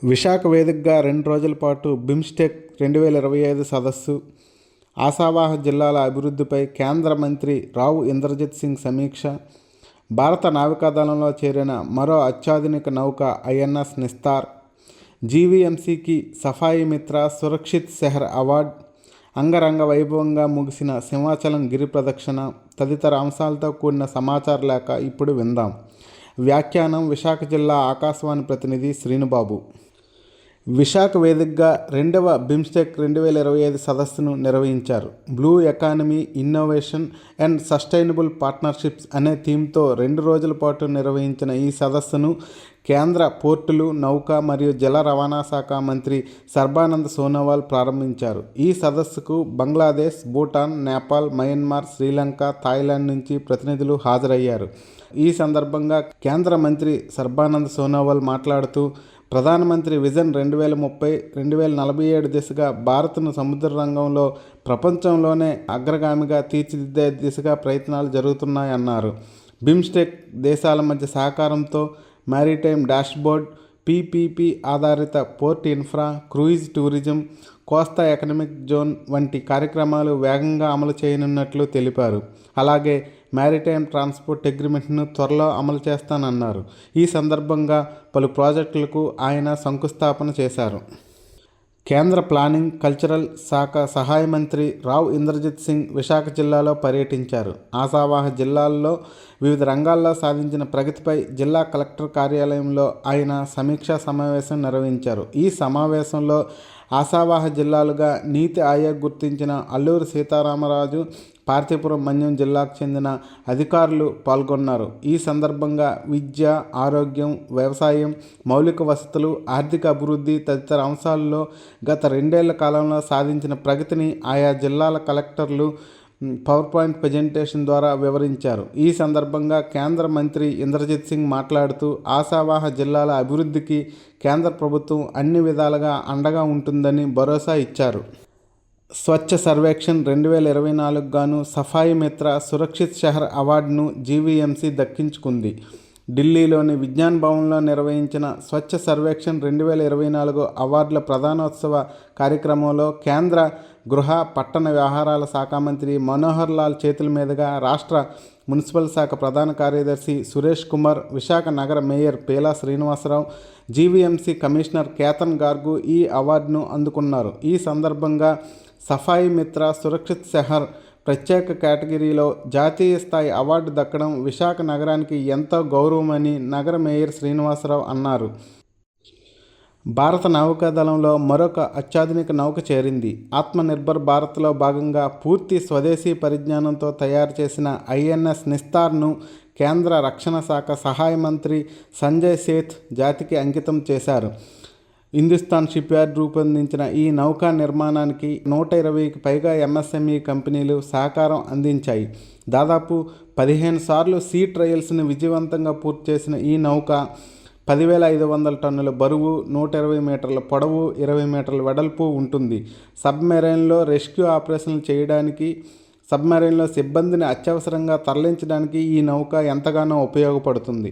విశాఖ వేదికగా 2 రోజుల పాటు బిమ్స్టెక్ 2025 సదస్సు, ఆశావాహ జిల్లాల అభివృద్ధిపై కేంద్ర మంత్రి రావు ఇంద్రజిత్ సింగ్ సమీక్ష, భారత నావికాదళంలో చేరిన మరో అత్యాధునిక నౌక ఐఎన్ఎస్ నిస్తార్, జీవీఎంసీకి సఫాయి మిత్ర సురక్షిత్ శహర్ అవార్డు, అంగరంగ వైభవంగా ముగిసిన సింహాచలం గిరి ప్రదక్షిణ తదితర అంశాలతో కూడిన సమాచార లేఖ ఇప్పుడు విందాం. వ్యాఖ్యానం విశాఖ జిల్లా ఆకాశవాణి ప్రతినిధి శ్రీనుబాబు. విశాఖ వేదికగా 2వ బిమ్స్టెక్ 2025 సదస్సును నిర్వహించారు. Blue economy, innovation and sustainable partnerships అనే థీమ్తో 2 రోజుల పాటు నిర్వహించిన ఈ సదస్సును కేంద్ర పోర్టులు, నౌక మరియు జల రవాణా శాఖ మంత్రి సర్బానంద్ సోనోవాల్ ప్రారంభించారు. ఈ సదస్సుకు బంగ్లాదేశ్, భూటాన్, నేపాల్, మయన్మార్, శ్రీలంక, థాయిలాండ్ నుంచి ప్రతినిధులు హాజరయ్యారు. ఈ సందర్భంగా కేంద్ర మంత్రి సర్బానంద్ సోనోవాల్ మాట్లాడుతూ, ప్రధానమంత్రి విజన్ 2030-2047 దిశగా భారత్ను సముద్ర రంగంలో ప్రపంచంలోనే అగ్రగామిగా తీర్చిదిద్దే దిశగా ప్రయత్నాలు జరుగుతున్నాయన్నారు. బిమ్స్టెక్ దేశాల మధ్య సహకారంతో మారిటైమ్ డాష్బోర్డ్, పీపీపీ ఆధారిత పోర్ట్ ఇన్ఫ్రా, క్రూయిజ్ టూరిజం, కోస్తా ఎకనామిక్ జోన్ వంటి కార్యక్రమాలు వేగంగా అమలు చేయనున్నట్లు తెలిపారు. అలాగే మారిటైమ్ ట్రాన్స్పోర్ట్ అగ్రిమెంట్ను త్వరలో అమలు చేస్తానన్నారు. ఈ సందర్భంగా పలు ప్రాజెక్టులకు ఆయన శంకుస్థాపన చేశారు. కేంద్ర ప్లానింగ్, కల్చరల్ శాఖ సహాయ మంత్రి రావ్ ఇంద్రజిత్ సింగ్ విశాఖ జిల్లాలో పర్యటించారు. ఆశావాహ జిల్లాల్లో వివిధ రంగాల్లో సాధించిన ప్రగతిపై జిల్లా కలెక్టర్ కార్యాలయంలో ఆయన సమీక్షా సమావేశం నిర్వహించారు. ఈ సమావేశంలో ఆశావాహ జిల్లాలుగా నీతి ఆయోగ్ గుర్తించిన అల్లూరి సీతారామరాజు, పార్తీపురం మన్యం జిల్లాకు చెందిన అధికారులు పాల్గొన్నారు. ఈ సందర్భంగా విద్య, ఆరోగ్యం, వ్యవసాయం, మౌలిక వసతులు, ఆర్థిక అభివృద్ధి తదితర అంశాల్లో గత 2 ఏళ్ల కాలంలో సాధించిన ప్రగతిని ఆయా జిల్లాల కలెక్టర్లు పవర్ పాయింట్ ప్రజెంటేషన్ ద్వారా వివరించారు. ఈ సందర్భంగా కేంద్ర మంత్రి ఇంద్రజిత్ సింగ్ మాట్లాడుతూ, ఆశావాహ జిల్లాల అభివృద్ధికి కేంద్ర ప్రభుత్వం అన్ని విధాలుగా అండగా ఉంటుందని భరోసా ఇచ్చారు. స్వచ్ఛ సర్వేక్షణ్ 2024 గాను సఫాయి మిత్ర సురక్షిత్ శహర్ అవార్డును జీవీఎంసీ దక్కించుకుంది. ఢిల్లీలోని విజ్ఞాన్ భవన్లో నిర్వహించిన స్వచ్ఛ సర్వేక్షణ్ 2024 అవార్డుల ప్రధానోత్సవ కార్యక్రమంలో కేంద్ర గృహ, పట్టణ వ్యవహారాల శాఖ మంత్రి మనోహర్ లాల్ చేతుల మీదుగా రాష్ట్ర మున్సిపల్ శాఖ ప్రధాన కార్యదర్శి సురేష్ కుమార్, విశాఖ నగర mayor Peela Srinivasarao, GVMC commissioner Ketan Garg ఈ అవార్డును అందుకున్నారు. ఈ సందర్భంగా సఫాయి మిత్ర సురక్షిత్ శహర్ ప్రత్యేక కేటగిరీలో జాతీయ స్థాయి అవార్డు దక్కడం విశాఖ నగరానికి ఎంతో గౌరవమని నగర మేయర్ శ్రీనివాసరావు అన్నారు. భారత నావికాదళంలో మరొక అత్యాధునిక నౌక చేరింది. ఆత్మనిర్భర్ భారత్లో భాగంగా పూర్తి స్వదేశీ పరిజ్ఞానంతో తయారు చేసిన ఐఎన్ఎస్ నిస్తార్ను కేంద్ర రక్షణ శాఖ సహాయ మంత్రి సంజయ్ సేథ్ జాతికి అంకితం చేశారు. హిందుస్థాన్ షిప్యార్డ్ రూపొందించిన ఈ నౌకా నిర్మాణానికి 120కి పైగా ఎంఎస్ఎంఈ కంపెనీలు సహకారం అందించాయి. దాదాపు 15 సార్లు సీ ట్రయల్స్ని విజయవంతంగా పూర్తి చేసిన ఈ నౌక 10,500 టన్నుల బరువు, 120 మీటర్ల పొడవు, 20 మీటర్ల వెడల్పు ఉంటుంది. సబ్మెరైన్లో రెస్క్యూ ఆపరేషన్లు చేయడానికి, సబ్మెరైన్లో సిబ్బందిని అత్యవసరంగా తరలించడానికి ఈ నౌక ఎంతగానో ఉపయోగపడుతుంది.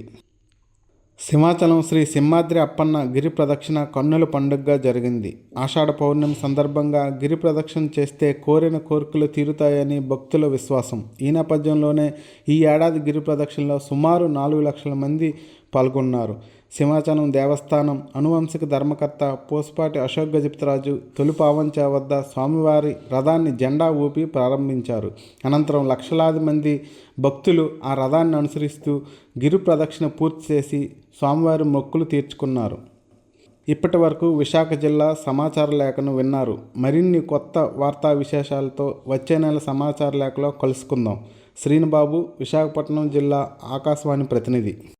సింహాచలం శ్రీ సింహాద్రి అప్పన్న గిరి ప్రదక్షిణ కన్నుల పండుగగా జరిగింది. ఆషాఢ పౌర్ణమి సందర్భంగా గిరి ప్రదక్షిణ చేస్తే కోరిన కోరికలు తీరుతాయని భక్తుల విశ్వాసం. ఈ నేపథ్యంలోనే ఈ ఏడాది గిరి ప్రదక్షిణలో సుమారు 4 లక్షల మంది పాల్గొన్నారు. సింహాచలం దేవస్థానం అనువంశిక ధర్మకర్త పోసుపాటి అశోక్ గజపతిరాజు తొలి పావంచా వద్ద స్వామివారి రథాన్ని జెండా ఊపి ప్రారంభించారు. అనంతరం లక్షలాది మంది భక్తులు ఆ రథాన్ని అనుసరిస్తూ గిరి ప్రదక్షిణ పూర్తి చేసి స్వామివారి మొక్కులు తీర్చుకున్నారు. ఇప్పటి వరకు విశాఖ జిల్లా సమాచార లేఖను విన్నారు. మరిన్ని కొత్త వార్తా విశేషాలతో వచ్చే నెల సమాచార లేఖలో కలుసుకుందాం. శ్రీనుబాబు, విశాఖపట్నం జిల్లా ఆకాశవాణి ప్రతినిధి.